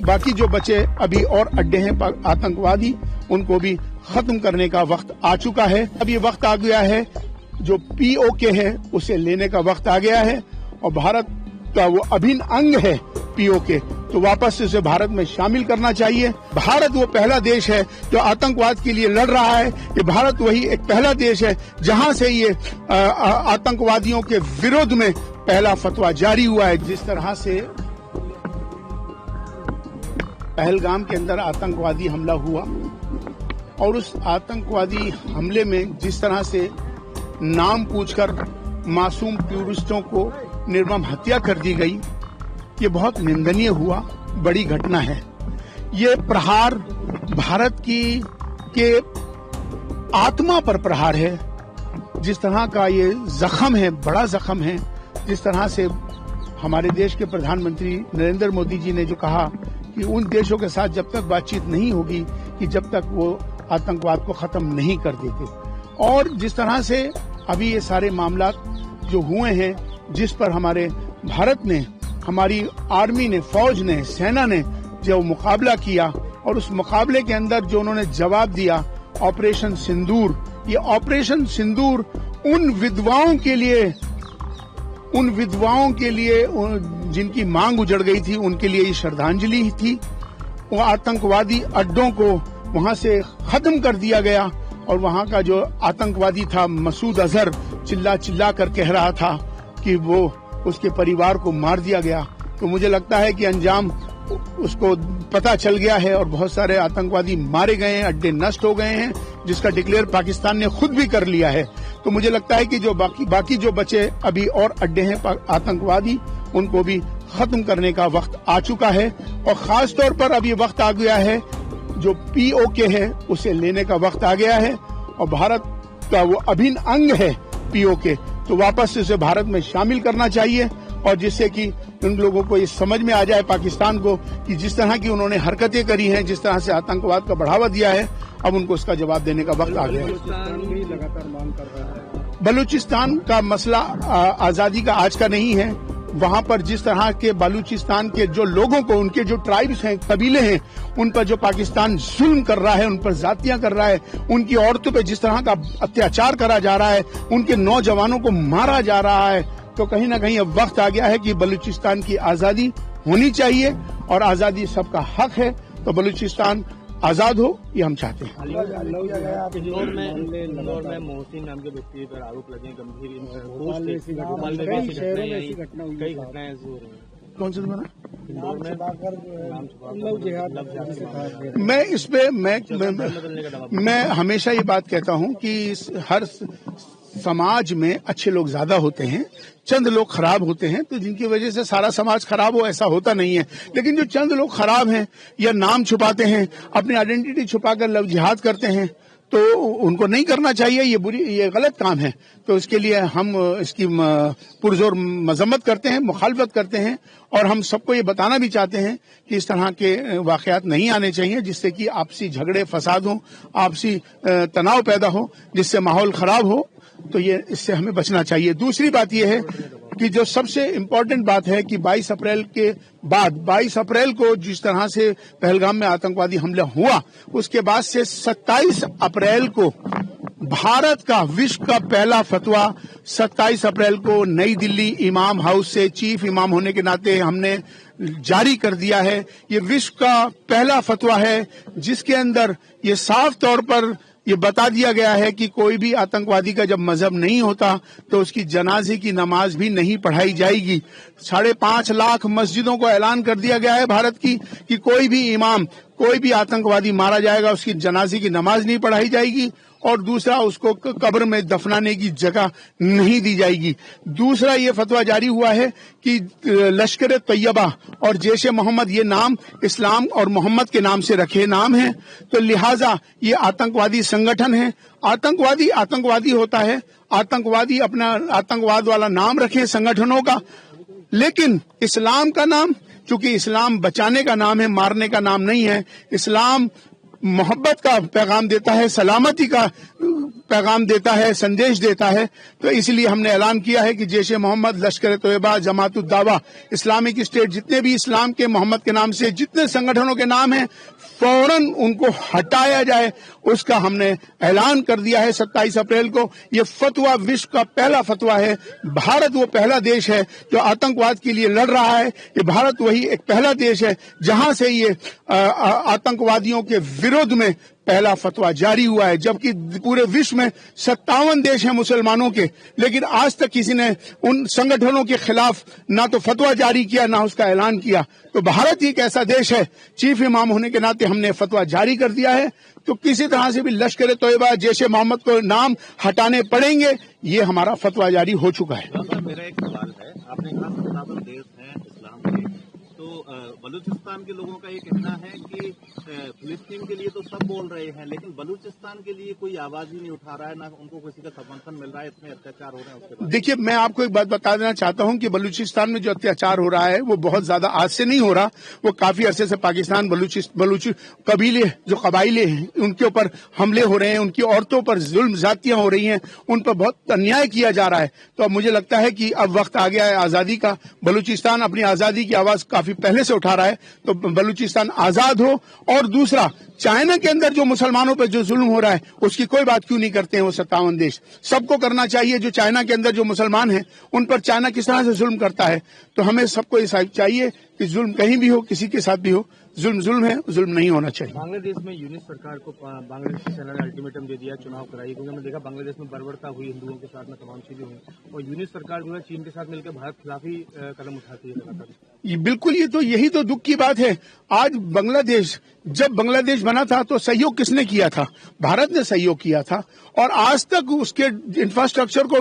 बाकी जो बचे अभी और अड्डे हैं आतंकवादी, उनको भी खत्म करने का वक्त आ चुका है। अब ये वक्त आ गया है, जो पीओके है उसे लेने का वक्त आ गया है और भारत का वो अभिन्न अंग है पीओके, तो वापस से उसे भारत में शामिल करना चाहिए। भारत वो पहला देश है जो आतंकवाद के लिए लड़ रहा है। ये भारत वही एक पहला देश है जहां से ये आतंकवादियों के विरोध में पहला फतवा जारी हुआ है। जिस तरह से पहलगाम के अंदर आतंकवादी हमला हुआ और उस आतंकवादी हमले में जिस तरह से नाम पूछकर मासूम टूरिस्टों को निर्मम हत्या कर दी गई, ये बहुत निंदनीय हुआ, बड़ी घटना है। ये प्रहार भारत के आत्मा पर प्रहार है। जिस तरह का ये जख्म है, बड़ा जख्म है। जिस तरह से हमारे देश के प्रधानमंत्री नरेंद्र मोदी जी ने जो कहा कि उन देशों के साथ जब तक बातचीत नहीं होगी कि जब तक वो आतंकवाद को खत्म नहीं कर देते, और जिस तरह से अभी ये सारे मामला जो हुए हैं, जिस पर हमारे भारत ने, हमारी आर्मी ने, फौज ने, सेना ने जो मुकाबला किया और उस मुकाबले के अंदर जो उन्होंने जवाब दिया ऑपरेशन सिंदूर, ये ऑपरेशन सिंदूर उन विधवाओं के लिए जिनकी मांग उजड़ गई थी, उनके लिए ये श्रद्धांजलि थी। वो आतंकवादी अड्डों को वहां से खत्म कर दिया गया और वहां का जो आतंकवादी था मसूद अजहर चिल्ला कर कह रहा था कि वो उसके परिवार को मार दिया गया। तो मुझे लगता है कि अंजाम उसको पता चल गया है और बहुत सारे आतंकवादी मारे गए हैं, अड्डे नष्ट हो गए हैं, जिसका डिक्लेयर पाकिस्तान ने खुद भी कर लिया है। तो मुझे लगता है कि जो बाकी जो बचे अभी और अड्डे हैं आतंकवादी, उनको भी खत्म करने का वक्त आ चुका है और खास तौर पर अब ये वक्त आ गया है, जो पीओके है उसे लेने का वक्त आ गया है और भारत का वो अभिन्न अंग है पीओके, तो वापस से उसे भारत में शामिल करना चाहिए और जिससे कि उन लोगों को ये समझ में आ जाए, पाकिस्तान को, कि जिस तरह की उन्होंने हरकतें करी हैं, जिस तरह से आतंकवाद का बढ़ावा दिया है, अब उनको उसका जवाब देने का वक्त आ गया है। लगातार मांग कर रहा है। बलूचिस्तान का मसला आजादी का आज का नहीं है। वहां पर जिस तरह के बलूचिस्तान के जो लोगों को, उनके जो ट्राइब्स हैं, कबीले हैं, उन पर जो पाकिस्तान जुल्म कर रहा है, उन पर जातियां कर रहा है, उनकी औरतों पर जिस तरह का अत्याचार करा जा रहा है, उनके नौजवानों को मारा जा रहा है, तो कहीं ना कहीं अब वक्त आ गया है कि बलूचिस्तान की आजादी होनी चाहिए और आजादी सबका हक है। तो बलूचिस्तान आजाद हो, ये हम चाहते हैं। इंदौर में मोहसिन नाम के व्यक्ति पर आरोप लगे गंभीर, कई घटनाएं ऐसी हो रही हैं। कौन सा बना? मैं इस पे मैं हमेशा ये बात कहता हूँ कि हर समाज में अच्छे लोग ज्यादा होते हैं, चंद लोग खराब होते हैं, तो जिनकी वजह से सारा समाज खराब हो ऐसा होता नहीं है। लेकिन जो चंद लोग खराब हैं या नाम छुपाते हैं, अपनी आइडेंटिटी छुपाकर लव जिहाद करते हैं, तो उनको नहीं करना चाहिए। ये गलत काम है। तो इसके लिए हम इसकी पुरजोर मजम्मत करते हैं, मुखालफत करते हैं और हम सबको ये बताना भी चाहते हैं कि इस तरह के वाकयात नहीं आने चाहिए, जिससे कि आपसी झगड़े फसाद हो, आपसी तनाव पैदा हो, जिससे माहौल खराब हो। तो ये इससे हमें बचना चाहिए। दूसरी बात यह है कि जो सबसे इम्पोर्टेंट बात है कि 22 अप्रैल के बाद, 22 अप्रैल को जिस तरह से पहलगाम में आतंकवादी हमला हुआ, उसके बाद से 27 अप्रैल को भारत का, विश्व का पहला फतवा 27 अप्रैल को नई दिल्ली इमाम हाउस से चीफ इमाम होने के नाते हमने जारी कर दिया है। ये विश्व का पहला फतवा है जिसके अंदर ये साफ तौर पर ये बता दिया गया है कि कोई भी आतंकवादी का जब मजहब नहीं होता तो उसकी जनाजे की नमाज भी नहीं पढ़ाई जाएगी। 5.5 लाख मस्जिदों को ऐलान कर दिया गया है भारत की कि कोई भी इमाम, कोई भी आतंकवादी मारा जाएगा, उसकी जनाजे की नमाज नहीं पढ़ाई जाएगी और दूसरा उसको कब्र में दफनाने की जगह नहीं दी जाएगी। दूसरा ये फतवा जारी हुआ है कि लश्कर तैयबा और जैश मोहम्मद ये नाम इस्लाम और मोहम्मद के नाम से रखे नाम हैं, तो लिहाजा ये आतंकवादी संगठन है। आतंकवादी होता है, आतंकवादी अपना आतंकवाद वाला नाम रखे संगठनों का, लेकिन इस्लाम का नाम, चूंकि इस्लाम बचाने का नाम है, मारने का नाम नहीं है। इस्लाम मोहब्बत का पैगाम देता है, सलामती का पैगाम देता है, संदेश देता है। तो इसलिए हमने ऐलान किया है कि जैश ए मोहम्मद, लश्कर ए तोयबा, जमात उद दावा, इस्लामिक स्टेट, जितने भी इस्लाम के मोहम्मद के नाम से जितने संगठनों के नाम हैं, फौरन उनको हटाया जाए, उसका हमने ऐलान कर दिया है 27 अप्रैल को। ये फतवा विश्व का पहला फतवा है। भारत वो पहला देश है जो आतंकवाद के लिए लड़ रहा है। ये भारत वही एक पहला देश है जहां से ये आतंकवादियों के विरोध में पहला फतवा जारी हुआ है, जबकि पूरे विश्व में 57 देश हैं मुसलमानों के, लेकिन आज तक किसी ने उन संगठनों के खिलाफ ना तो फतवा जारी किया ना उसका ऐलान किया। तो भारत ही एक ऐसा देश है, चीफ इमाम होने के नाते हमने फतवा जारी कर दिया है। तो किसी तरह से भी लश्कर ए तोयबा, जैश ए मोहम्मद को नाम हटाने पड़ेंगे, ये हमारा फतवा जारी हो चुका है। मेरा एक सवाल है, आपने कहा 57 देश हैं इस्लाम के, तो बलूचिस्तान के लोगों का ये कहना है कि फिलिस्तीन के लिए तो सब बोल रहे हैं, लेकिन बलूचिस्तान के लिए कोई आवाज ही नहीं उठा रहा है, ना उनको किसी का समर्थन मिल रहा है, इतने अत्याचार हो रहे हैं उसके बाद। देखिए, मैं आपको एक बात बता देना चाहता हूं कि बलूचिस्तान में जो अत्याचार हो रहा है वो बहुत ज्यादा आज से नहीं हो रहा। वो काफी अरसे से पाकिस्तान बलूची कबीले, जो कबाइले हैं, उनके ऊपर हमले हो रहे हैं, उनकी औरतों पर जुल्म ज्यादतियां हो रही हैं, उन पर बहुत अन्याय किया जा रहा है। तो अब मुझे लगता है कि अब वक्त आ गया है आजादी का। बलूचिस्तान अपनी आजादी की आवाज काफी पहले से उठा रहा है, तो बलूचिस्तान आजाद हो। और दूसरा, चाइना के अंदर जो मुसलमानों पर जो जुल्म हो रहा है उसकी कोई बात क्यों नहीं करते हैं वो 57 देश। सबको करना चाहिए। जो चाइना के अंदर जो मुसलमान हैं उन पर चाइना किस तरह से जुल्म करता है, तो हमें सबको ये चाहिए कि जुल्म कहीं भी हो, किसी के साथ भी हो, जुल्म जुल्म है, जुल्म नहीं होना चाहिए। बांग्लादेश में यूनिस सरकार को बांग्लादेश की सेना ने अल्टीमेटम दे दिया, चुनाव कराई, क्योंकि हमने देखा बांग्लादेश में बर्बरता हुई, हिंदुओं के साथ में तमाम चीजें हुई, और यूनिस सरकार जो है चीन के साथ मिलकर भारत खिलाफी कदम उठाती है लगातार। बिल्कुल, यही तो दुख की बात है। आज बांग्लादेश, जब बांग्लादेश बना था तो सहयोग किसने किया था? भारत ने सहयोग किया था। और आज तक उसके इंफ्रास्ट्रक्चर को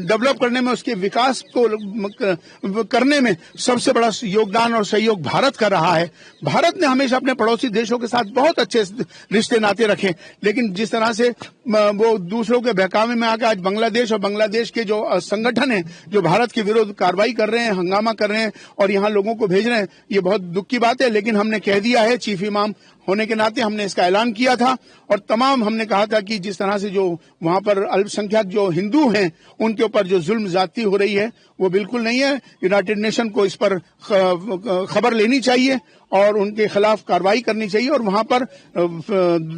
डेवलप करने में, उसके विकास को करने में सबसे बड़ा योगदान और सहयोग भारत का रहा है। भारत ने हमेशा अपने पड़ोसी देशों के साथ बहुत अच्छे रिश्ते नाते रखे, लेकिन जिस तरह से वो दूसरों के बहकावे में आकर आज बांग्लादेश और बांग्लादेश के जो संगठन हैं जो भारत के विरुद्ध कार्रवाई कर रहे हैं, हंगामा कर रहे हैं और यहाँ लोगों को भेज रहे हैं, ये बहुत दुख की बात है। लेकिन हमने कह दिया है, चीफ इमाम होने के नाते हमने इसका ऐलान किया था, और तमाम हमने कहा था कि जिस तरह से जो वहां पर अल्पसंख्यक जो हिंदू हैं उनके ऊपर जो जुल्म ज्यादती हो रही है वो बिल्कुल नहीं है। यूनाइटेड नेशन को इस पर खबर लेनी चाहिए और उनके खिलाफ कार्रवाई करनी चाहिए, और वहां पर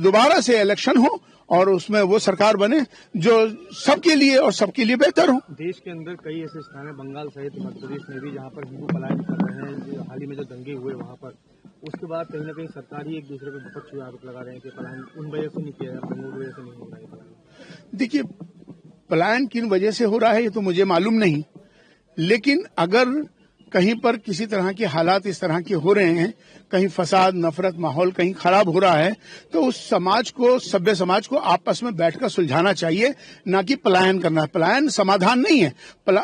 दोबारा से इलेक्शन हो और उसमें वो सरकार बने जो सबके लिए और सबके लिए बेहतर हो। देश के अंदर कई ऐसे स्थान है, बंगाल सहित मध्य प्रदेश में भी, जहाँ पर हिंदू पलायन कर रहे हैं। हाल ही में जो दंगे हुए वहाँ पर, उसके बाद कहीं ना कहीं सरकार ही एक दूसरे पर विपक्ष आरोप लगा रहे हैं कि पलायन उन वजह से नहीं किया है, दंगों की वजह से नहीं हो रहा है। देखिए, पलायन किन वजह से हो रहा है ये तो मुझे मालूम नहीं, लेकिन अगर कहीं पर किसी तरह के हालात इस तरह के हो रहे हैं, कहीं फसाद, नफरत, माहौल कहीं खराब हो रहा है, तो उस समाज को, सभ्य समाज को आपस में बैठकर सुलझाना चाहिए, ना कि पलायन करना। पलायन समाधान नहीं है।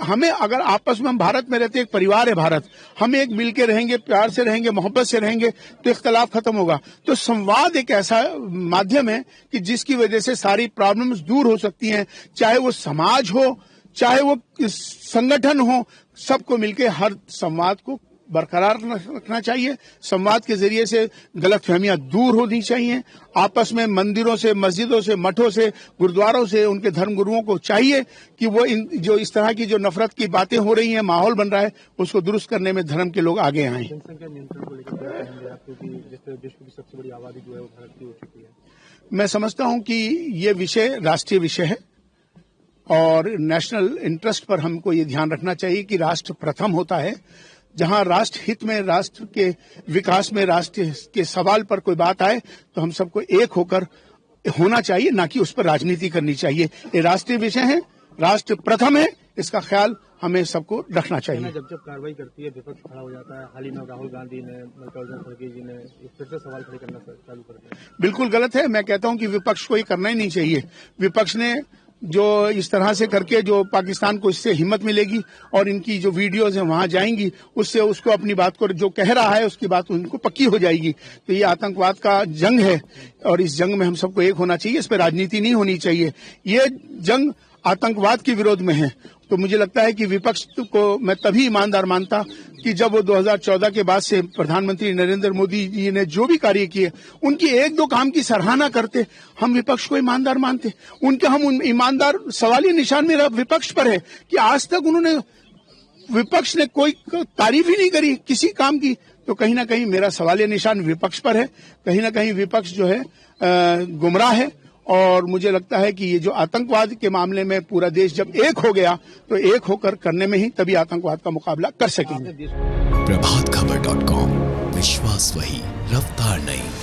हमें अगर आपस में, हम भारत में रहते, एक परिवार है भारत, हम एक मिल के रहेंगे, प्यार से रहेंगे, मोहब्बत से रहेंगे, तो इख्तलाफ खत्म होगा। तो संवाद एक ऐसा माध्यम है कि जिसकी वजह से सारी प्रॉब्लम्स दूर हो सकती हैं, चाहे वो समाज हो, चाहे वो संगठन हो, सबको मिलकर हर संवाद को बरकरार रखना चाहिए। संवाद के जरिए से गलतफहमियां दूर होनी चाहिए। आपस में मंदिरों से, मस्जिदों से, मठों से, गुरुद्वारों से, उनके धर्मगुरुओं को चाहिए कि वो जो इस तरह की जो नफरत की बातें हो रही हैं, माहौल बन रहा है, उसको दुरुस्त करने में धर्म के लोग आगे आए। जनसंख्या नियंत्रण को लेकर क्योंकि जैसे विश्व की सबसे बड़ी आबादी जो है वो भारत की हो चुकी है। मैं समझता हूं कि ये विषय राष्ट्रीय विषय है और नेशनल इंटरेस्ट पर हमको ये ध्यान रखना चाहिए कि राष्ट्र प्रथम होता है। जहां राष्ट्र हित में, राष्ट्र के विकास में, राष्ट्र के सवाल पर कोई बात आए तो हम सबको एक होकर होना चाहिए, ना कि उस पर राजनीति करनी चाहिए। ये राष्ट्रीय विषय है, राष्ट्र प्रथम है, इसका ख्याल हमें सबको रखना चाहिए। जब जब कार्रवाई करती है विपक्ष खड़ा हो जाता है। हाल ही में राहुल गांधी ने, मल्लिकार्जुन खड़गे जी ने फिर से सवाल खड़े करना चालू कर दिया। बिल्कुल गलत है। मैं कहता हूं कि विपक्ष को ये करना ही नहीं चाहिए। विपक्ष ने जो इस तरह से करके जो पाकिस्तान को इससे हिम्मत मिलेगी और इनकी जो वीडियोज हैं वहां जाएंगी, उससे उसको अपनी बात को जो कह रहा है उसकी बात उनको पक्की हो जाएगी। तो ये आतंकवाद का जंग है और इस जंग में हम सबको एक होना चाहिए, इस पर राजनीति नहीं होनी चाहिए। ये जंग आतंकवाद के विरोध में है तो मुझे लगता है कि विपक्ष को मैं तभी ईमानदार मानता कि जब वो 2014 के बाद से प्रधानमंत्री नरेंद्र मोदी जी ने जो भी कार्य किए उनकी एक दो काम की सराहना करते, हम विपक्ष को ईमानदार मानते। उनके हम ईमानदार, सवाल ये निशान मेरा विपक्ष पर है कि आज तक उन्होंने, विपक्ष ने कोई तारीफ ही नहीं करी किसी काम की। तो कहीं ना कहीं मेरा सवालिया निशान विपक्ष पर है। कहीं ना कहीं विपक्ष जो है गुमराह है। और मुझे लगता है कि ये जो आतंकवाद के मामले में पूरा देश जब एक हो गया तो एक होकर करने में ही तभी आतंकवाद का मुकाबला कर सकेंगे। प्रभातखबर.com, विश्वास वही, रफ्तार नहीं।